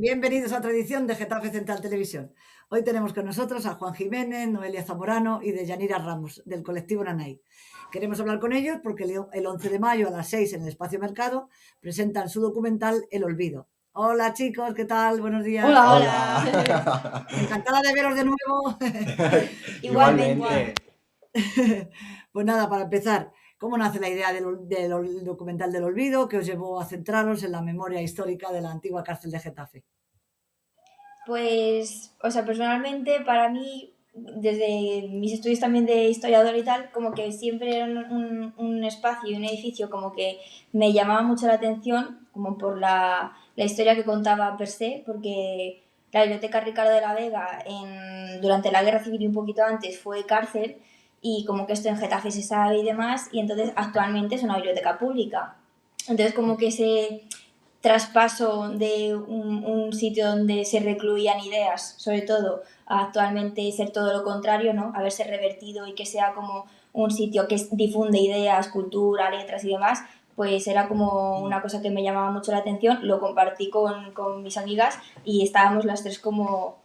Bienvenidos a otra edición de Getafe Central Televisión. Hoy tenemos con nosotros a Juan Jiménez, Noelia Zamorano y Deyanira Ramos, del colectivo Nanay. Queremos hablar con ellos porque el 11 de mayo a las 6 en el Espacio Mercado presentan su documental El Olvido. Hola chicos, ¿qué tal? Buenos días. Hola, Hola. hola. Encantada de veros de nuevo. Igualmente. Pues nada, para empezar, ¿cómo nace la idea del documental del Olvido que os llevó a centraros en la memoria histórica de la antigua cárcel de Getafe? Pues, o sea, personalmente para mí, desde mis estudios también de historiador y tal, como que siempre era un espacio y un edificio como que me llamaba mucho la atención, como por la historia que contaba per se, porque la biblioteca Ricardo de la Vega durante la Guerra Civil y un poquito antes fue cárcel y como que esto en Getafe se sabe y demás, y entonces actualmente es una biblioteca pública. Entonces como que traspaso de un sitio donde se recluían ideas, sobre todo, a actualmente ser todo lo contrario, ¿no? Haberse revertido y que sea como un sitio que difunde ideas, cultura, letras y demás, pues era como una cosa que me llamaba mucho la atención, lo compartí con mis amigas y estábamos las tres como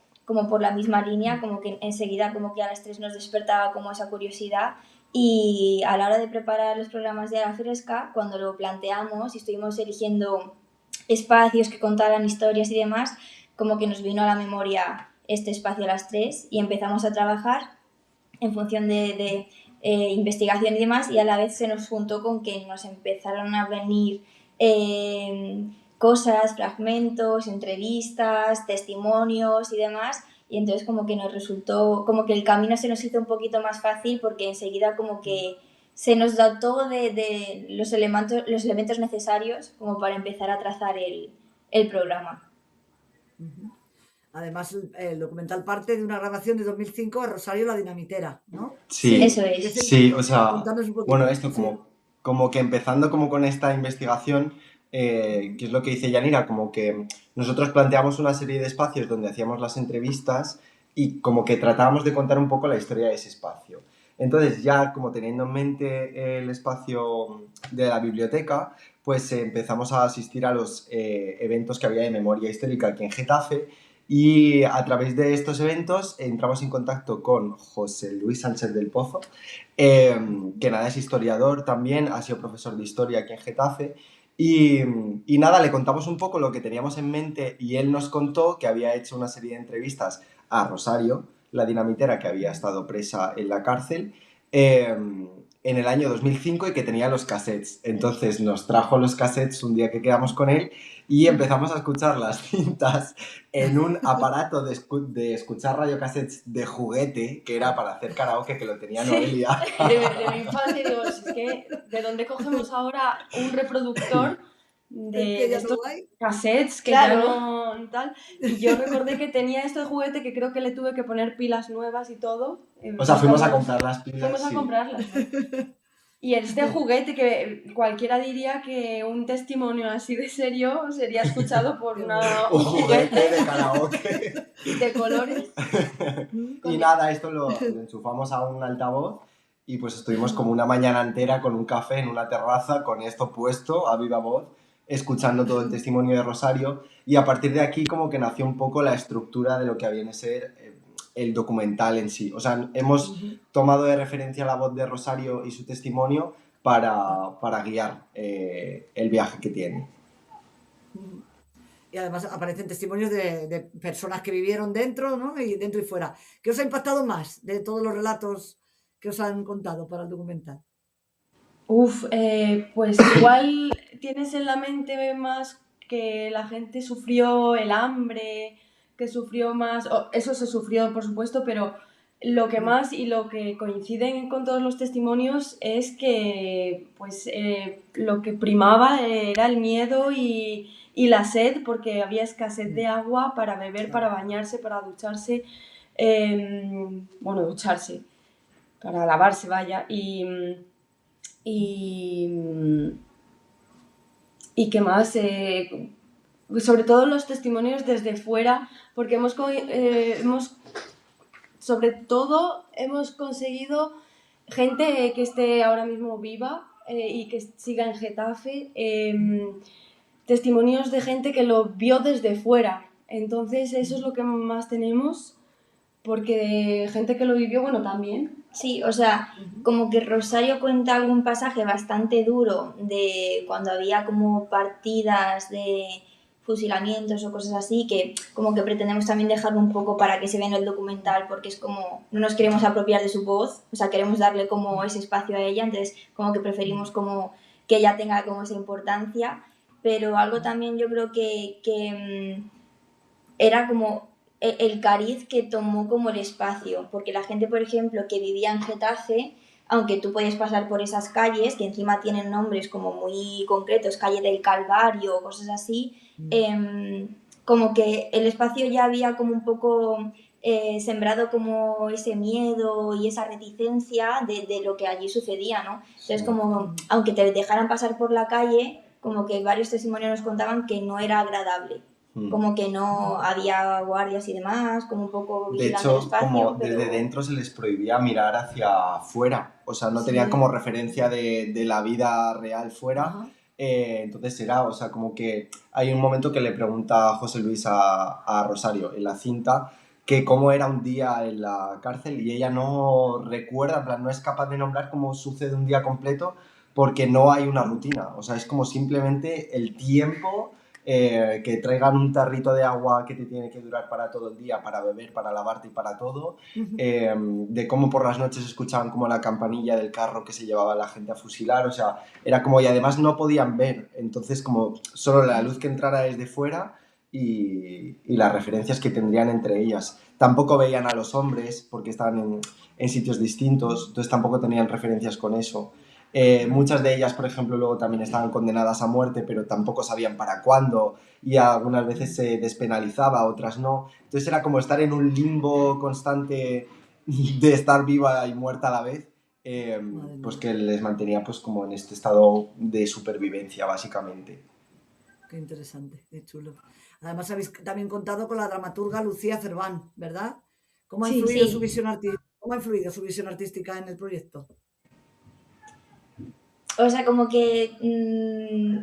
por la misma línea, como que enseguida como que a las tres nos despertaba como esa curiosidad y a la hora de preparar los programas de Ala Fresca, cuando lo planteamos y estuvimos eligiendo espacios que contaran historias y demás, como que nos vino a la memoria este espacio a las tres y empezamos a trabajar en función de investigación y demás, y a la vez se nos juntó con que nos empezaron a venir cosas, fragmentos, entrevistas, testimonios y demás, y entonces como que nos resultó, como que el camino se nos hizo un poquito más fácil porque enseguida como que se nos dotó de los elementos necesarios como para empezar a trazar el programa. Además, el documental parte de una grabación de 2005 a Rosario la Dinamitera, ¿no? Sí, Eso es. sí, o sea, Contanos un bueno, poquito. esto Sí. como que empezando como con esta investigación, que es lo que dice Yanira, como que nosotros planteamos una serie de espacios donde hacíamos las entrevistas y como que tratábamos de contar un poco la historia de ese espacio. Entonces ya como teniendo en mente el espacio de la biblioteca, pues empezamos a asistir a los eventos que había de memoria histórica aquí en Getafe y a través de estos eventos entramos en contacto con José Luis Sánchez del Pozo, eh, que nada es historiador también, ha sido profesor de historia aquí en Getafe. Y, y nada, le contamos un poco lo que teníamos en mente y él nos contó que había hecho una serie de entrevistas a Rosario, la dinamitera que había estado presa en la cárcel, en el año 2005 y que tenía los cassettes. Entonces nos trajo los cassettes un día que quedamos con él y empezamos a escuchar las cintas en un aparato de escuchar radiocassettes de juguete que era para hacer karaoke, que lo tenía Sí, Noelia. de mi infancia digo, si es que ¿de dónde cogemos ahora un reproductor Que de ya no estos hay. cassettes que ya Claro. no tal? Y yo recordé que tenía esto de juguete que creo que le tuve que poner pilas nuevas y todo. O sea, fuimos a Luego comprar las pilas, fuimos a sí. comprarlas, ¿no? Y este juguete que cualquiera diría que un testimonio así de serio sería escuchado por Qué un bueno. Un juguete juguete de karaoke. de colores. Y Con... nada, esto lo enchufamos a un altavoz y pues estuvimos como una mañana entera con un café en una terraza con esto puesto a viva voz, escuchando todo el testimonio de Rosario y a partir de aquí como que nació un poco la estructura de lo que viene a ser el documental en sí. O sea, hemos tomado de referencia la voz de Rosario y su testimonio para guiar el viaje que tiene. Y además aparecen testimonios de personas que vivieron dentro, ¿no? Y dentro y fuera. ¿Qué os ha impactado más de todos los relatos que os han contado para el documental? Pues igual tienes en la mente más que la gente sufrió el hambre, que sufrió más, eso se sufrió por supuesto, pero lo que más y lo que coinciden con todos los testimonios es que pues lo que primaba era el miedo y la sed, porque había escasez de agua para beber, para bañarse, para ducharse, bueno, ducharse, para lavarse, vaya, y, y qué más, sobre todo los testimonios desde fuera, porque sobre todo hemos conseguido gente que esté ahora mismo viva y que siga en Getafe, testimonios de gente que lo vio desde fuera. Entonces eso es lo que más tenemos, porque gente que lo vivió, bueno, también. Sí, o sea, como que Rosario cuenta algún pasaje bastante duro de cuando había como partidas de fusilamientos o cosas así, que como que pretendemos también dejarlo un poco para que se vea en el documental, porque es como, no nos queremos apropiar de su voz, o sea, queremos darle como ese espacio a ella, entonces como que preferimos como que ella tenga como esa importancia, pero algo también yo creo que era como el cariz que tomó como el espacio, porque la gente, por ejemplo, que vivía en Getafe, aunque tú puedes pasar por esas calles, que encima tienen nombres como muy concretos, calle del Calvario, cosas así, como que el espacio ya había como un poco sembrado como ese miedo y esa reticencia de lo que allí sucedía, ¿no? Entonces, como, aunque te dejaran pasar por la calle, como que varios testimonios nos contaban que no era agradable, como que no había guardias y demás, como un poco De vigilando el hecho, como espacio, pero desde dentro se les prohibía mirar hacia afuera, o sea, no tenían como referencia de la vida real fuera. Ajá. Entonces era, o sea, como que hay un momento que le pregunta José Luis a Rosario en la cinta que cómo era un día en la cárcel y ella no recuerda, en plan, no es capaz de nombrar cómo sucede un día completo porque no hay una rutina, o sea, es como simplemente el tiempo, que traigan un tarrito de agua que te tiene que durar para todo el día, para beber, para lavarte y para todo, de cómo por las noches escuchaban como la campanilla del carro que se llevaba a la gente a fusilar, o sea, era como, y además no podían ver, entonces como solo la luz que entrara desde fuera y las referencias que tendrían entre ellas. Tampoco veían a los hombres porque estaban en sitios distintos, entonces tampoco tenían referencias con eso. Muchas de ellas, por ejemplo, luego también estaban condenadas a muerte, pero tampoco sabían para cuándo, y algunas veces se despenalizaba, otras no. Entonces era como estar en un limbo constante de estar viva y muerta a la vez, pues que les mantenía pues como en este estado de supervivencia, básicamente. Qué interesante, qué chulo. Además habéis también contado con la dramaturga Lucía Cerván, ¿verdad? ¿Cómo ha Sí, influido su sí. visión artística? ¿Cómo ha influido su visión artística en el proyecto? O sea, como que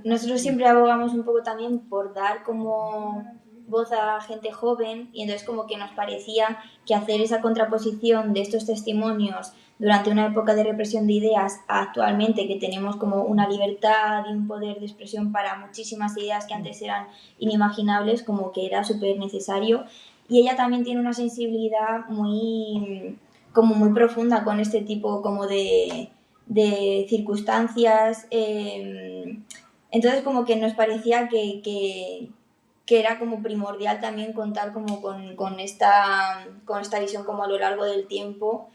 nosotros siempre abogamos un poco también por dar como voz a gente joven y entonces como que nos parecía que hacer esa contraposición de estos testimonios durante una época de represión de ideas a actualmente que tenemos como una libertad y un poder de expresión para muchísimas ideas que antes eran inimaginables, como que era súper necesario. Y ella también tiene una sensibilidad muy, como muy profunda con este tipo como de circunstancias. Entonces como que nos parecía que era como primordial también contar como con esta visión como a lo largo del tiempo,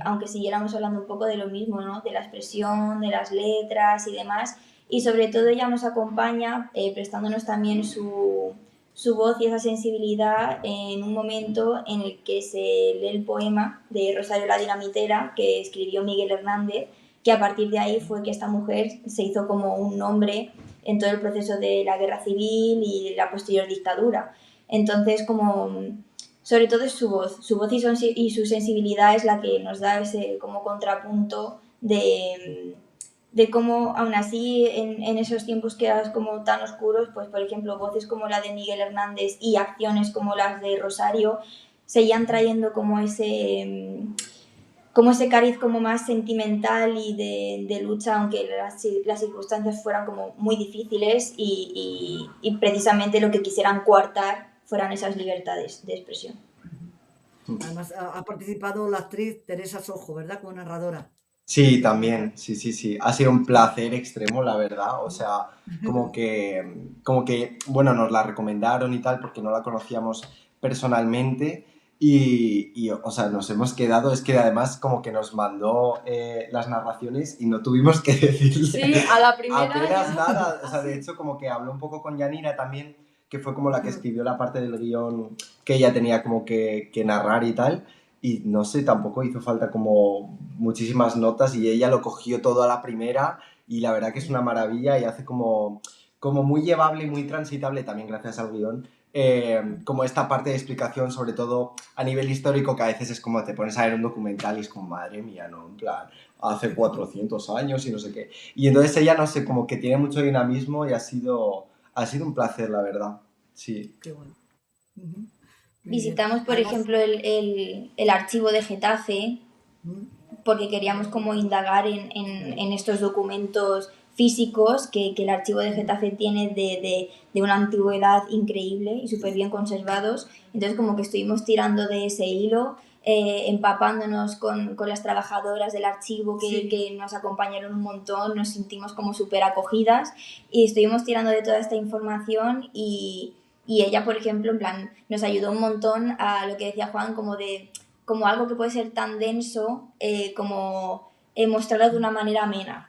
aunque siguiéramos hablando un poco de lo mismo, ¿no? De la expresión, de las letras y demás. Y sobre todo ella nos acompaña prestándonos también su voz y esa sensibilidad en un momento en el que se lee el poema de Rosario la Dinamitera que escribió Miguel Hernández, que a partir de ahí fue que esta mujer se hizo como un nombre en todo el proceso de la guerra civil y la posterior dictadura. Entonces, como sobre todo es su voz y su sensibilidad es la que nos da ese como contrapunto de cómo aún así en esos tiempos que eran como tan oscuros, pues por ejemplo voces como la de Miguel Hernández y acciones como las de Rosario seguían trayendo como ese cariz como más sentimental y de lucha, aunque las circunstancias fueran como muy difíciles y precisamente lo que quisieran coartar fueran esas libertades de expresión. Además ha participado la actriz Teresa Sojo, ¿verdad? Como narradora. Sí, también, sí, sí, sí. Ha sido un placer extremo, la verdad. O sea, como que, bueno, nos la recomendaron y tal porque no la conocíamos personalmente o sea, nos hemos quedado, es que además como que nos mandó las narraciones y no tuvimos que decirle Sí, a la primera apenas ya. nada. O sea, de hecho, como que habló un poco con Yanira también, que fue como la que escribió la parte del guión que ella tenía como que narrar y tal. Y no sé, tampoco hizo falta como muchísimas notas y ella lo cogió todo a la primera y la verdad que es una maravilla y hace como muy llevable y muy transitable también gracias al guión, como esta parte de explicación, sobre todo a nivel histórico, que a veces es como te pones a ver un documental y es como, madre mía, ¿no? En plan, hace 400 años y no sé qué. Y entonces ella, no sé, como que tiene mucho dinamismo y ha sido un placer, la verdad. Sí. Qué bueno. Ujú. Muy bien. Visitamos, por Además, ejemplo, el archivo de Getafe, porque queríamos como indagar en estos documentos físicos que el archivo de Getafe tiene de una antigüedad increíble y súper bien conservados. Entonces como que estuvimos tirando de ese hilo, empapándonos con las trabajadoras del archivo Sí. que nos acompañaron un montón, nos sentimos como súper acogidas y estuvimos tirando de toda esta información y ella, por ejemplo, en plan, nos ayudó un montón a lo que decía Juan, como algo que puede ser tan denso, como mostrarlo de una manera amena.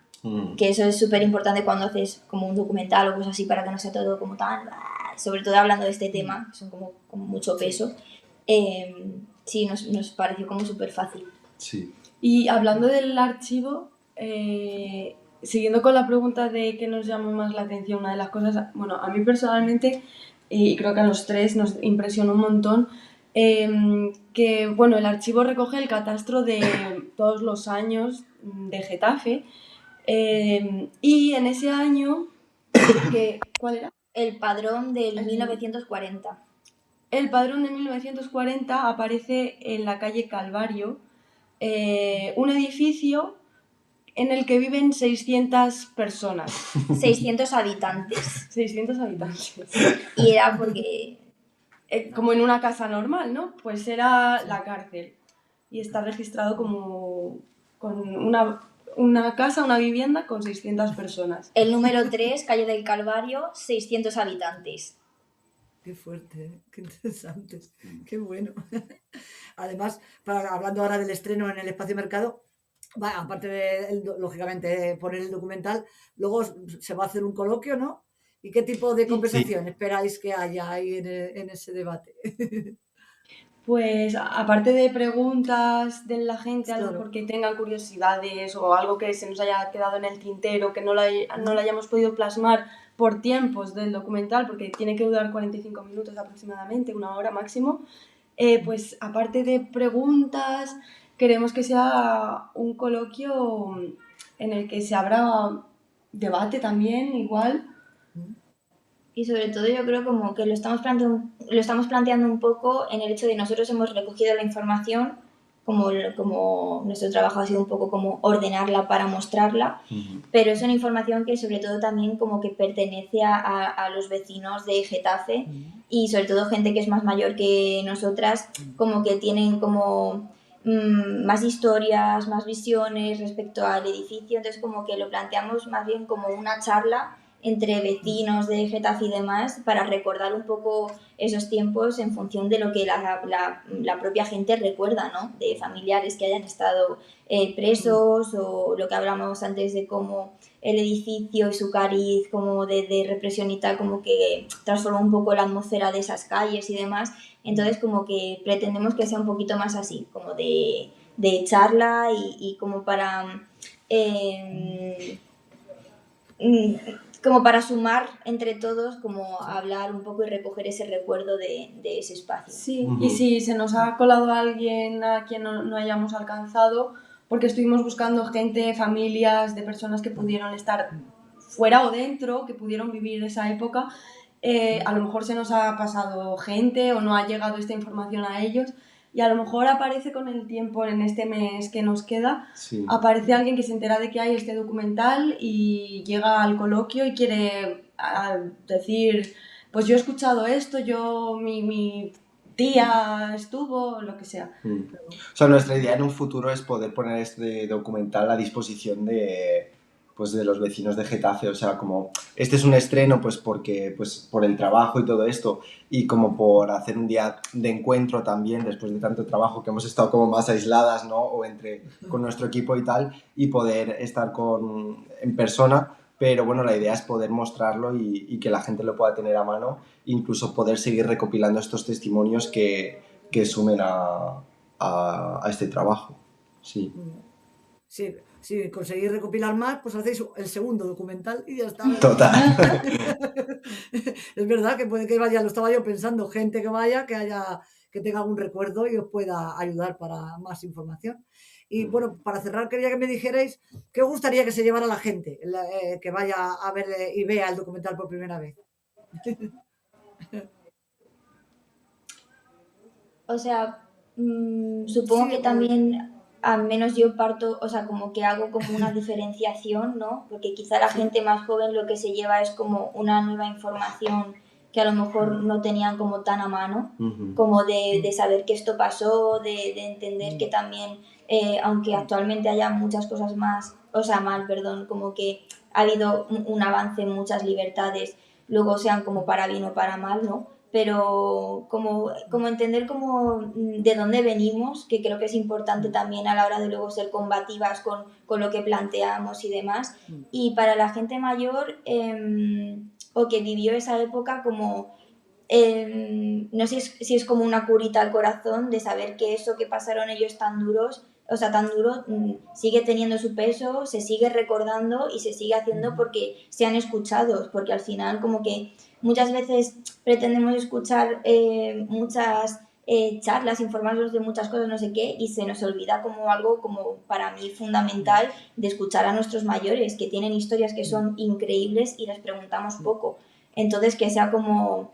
Que eso es súper importante cuando haces como un documental o cosas así, para que no sea todo como tan... Sobre todo hablando de este tema, que son como mucho peso. Sí, nos pareció como súper fácil. Sí. Y hablando del archivo, siguiendo con la pregunta de qué nos llamó más la atención, una de las cosas, bueno, a mí personalmente, y creo que a los tres nos impresionó un montón, que bueno, el archivo recoge el catastro de todos los años de Getafe, y en ese año, ¿cuál era? El padrón del El- 1940. El padrón de 1940 aparece en la calle Calvario, un edificio en el que viven 600 personas. 600 habitantes. 600 habitantes. Y era porque... Como en una casa normal, ¿no? Pues era la cárcel. Y está registrado como con una casa, una vivienda con 600 personas. El número 3, calle del Calvario, 600 habitantes. Qué fuerte, qué interesante, qué bueno. Además, hablando ahora del estreno en el Espacio Mercado, aparte de, lógicamente, poner el documental, luego se va a hacer un coloquio, ¿no? ¿Y qué tipo de conversación esperáis que haya ahí en ese debate? Pues aparte de preguntas de la gente, a lo Claro. mejor que tengan curiosidades o algo que se nos haya quedado en el tintero, que no lo hayamos podido plasmar por tiempos del documental, porque tiene que durar 45 minutos aproximadamente, 1 hora máximo, pues aparte de preguntas, queremos que sea un coloquio en el que se abra debate también, igual. Y sobre todo yo creo como que lo estamos planteando un poco en el hecho de nosotros hemos recogido la información, como nuestro trabajo ha sido un poco como ordenarla para mostrarla, pero es una información que sobre todo también como que pertenece a los vecinos de Getafe y sobre todo gente que es más mayor que nosotras, como que tienen como más historias, más visiones respecto al edificio, entonces como que lo planteamos más bien como una charla entre vecinos de Getafe y demás para recordar un poco esos tiempos en función de lo que la propia gente recuerda, ¿no? De familiares que hayan estado presos o lo que hablamos antes de cómo el edificio y su cariz como de represión y tal como que transformó un poco la atmósfera de esas calles y demás. Entonces como que pretendemos que sea un poquito más así, como de charla y como para... como para sumar entre todos, como hablar un poco y recoger ese recuerdo de ese espacio. Sí, y si se nos ha colado alguien a quien no hayamos alcanzado, porque estuvimos buscando gente, familias de personas que pudieron estar fuera o dentro, que pudieron vivir esa época, a lo mejor se nos ha pasado gente o no ha llegado esta información a ellos. Y a lo mejor aparece con el tiempo, en este mes que nos queda, aparece alguien que se entera de que hay este documental y llega al coloquio y quiere decir, pues yo he escuchado esto, mi tía estuvo, lo que sea. O sea, nuestra idea en un futuro es poder poner este documental a disposición de los vecinos de Getafe, o sea, como este es un estreno pues porque pues por el trabajo y todo esto y como por hacer un día de encuentro también después de tanto trabajo que hemos estado como más aisladas, ¿no? O con nuestro equipo y tal y poder estar en persona, pero bueno, la idea es poder mostrarlo y que la gente lo pueda tener a mano, incluso poder seguir recopilando estos testimonios que sumen a este trabajo. Sí. Sí, si conseguís recopilar más, pues hacéis el segundo documental y ya está. Total. Es verdad que puede que vaya, lo estaba yo pensando, gente que vaya, que tenga algún recuerdo y os pueda ayudar para más información. Y bueno, para cerrar, quería que me dijerais qué os gustaría que se llevara la gente que vaya a ver y vea el documental por primera vez. O sea, supongo Sí, que también, al menos yo parto, o sea, como que hago como una diferenciación, ¿no? Porque quizá la sí. gente más joven lo que se lleva es como una nueva información que a lo mejor Mm, no tenían como tan a mano, Ujú. como de mm, saber que esto pasó, de entender que mm, también, aunque mm, actualmente haya muchas cosas más, o sea, mal, perdón, como que ha habido un avance en muchas libertades, luego sean como para bien o para mal, ¿no? Pero como entender como de dónde venimos, que creo que es importante mm, también a la hora de luego ser combativas con lo que planteamos y demás. mm, Y para la gente mayor o que vivió esa época como no sé si es como una curita al corazón de saber que eso que pasaron ellos tan duros, o sea, tan duro, sigue teniendo su peso, se sigue recordando y se sigue haciendo mm, porque sean escuchados, porque al final como que muchas veces pretendemos escuchar muchas charlas, informarnos de muchas cosas, no sé qué, y se nos olvida como algo como para mí mm, fundamental de escuchar a nuestros mayores, que tienen historias que mm, son increíbles y les preguntamos mm. poco. Entonces que sea como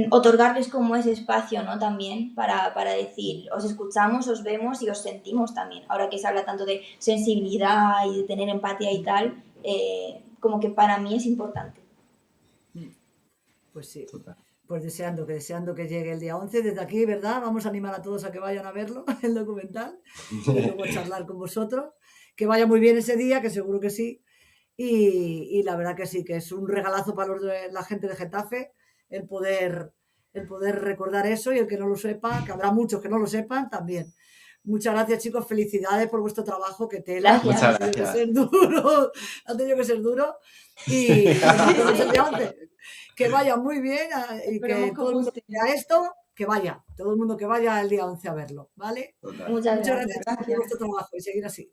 otorgarles como ese espacio, ¿no? También para decir, os escuchamos, os vemos y os sentimos también. Ahora que se habla tanto de sensibilidad y de tener empatía y tal, como que para mí es importante. Mm. Pues sí. Total. Pues deseando que llegue el día 11 desde aquí, ¿verdad? Vamos a animar a todos a que vayan a verlo, el documental, y luego charlar con vosotros. Que vaya muy bien ese día, que seguro que sí. Y la verdad que sí, que es un regalazo para la gente de Getafe el poder recordar eso y el que no lo sepa, que habrá muchos que no lo sepan también. Muchas gracias, chicos. Felicidades por vuestro trabajo, que tela. Ha Muchas Gracias. tenido que gracias. ser duro. Ha tenido que ser duro. Y nos vemos el día 11. Que vaya muy bien y Esperemos que que todo os el mundo que guste. vea esto, que vaya. Todo el mundo que vaya el día 11 a verlo, ¿vale? Total. Muchas Muchas gracias. gracias, chicos, por vuestro Gracias. trabajo y seguir así.